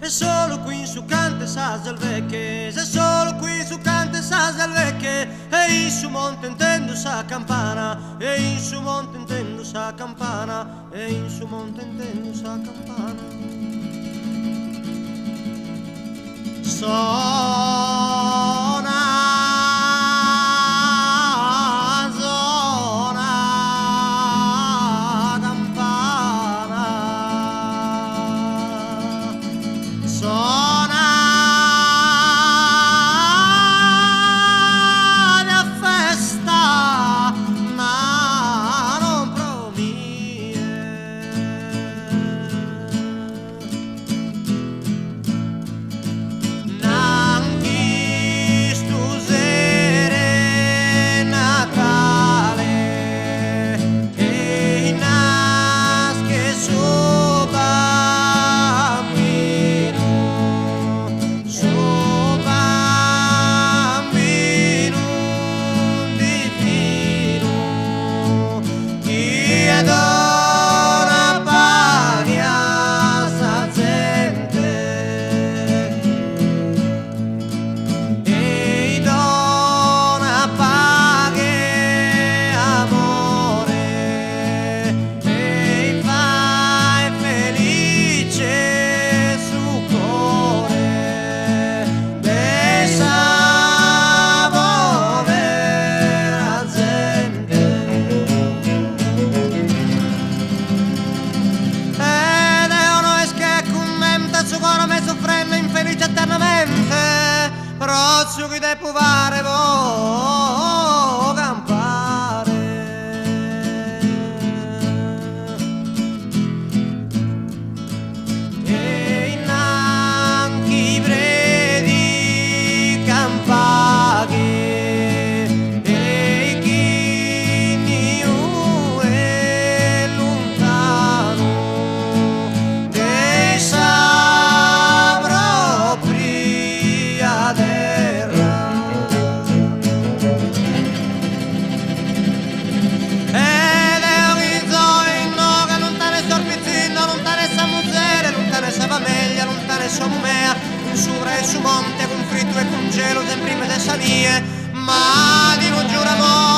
E solo qui su cante sa vecchie, se solo qui su cante sa vecchie, e in su monte intendo sa campana, e in su monte intendo sa campana, e in su monte intendo sa campana. Prozio che devo fare vo campare, e innanche i preti campaghi, e chi niu è lontano e sa propria terra. Ed è un zoino che lontane sorbizzino, lontane sa muzzere, lontane sa famiglia, lontane sa mumea, in sopra e su monte, con fritto e con gelo, sempre in mezzo a sanie, ma di un giuro amore.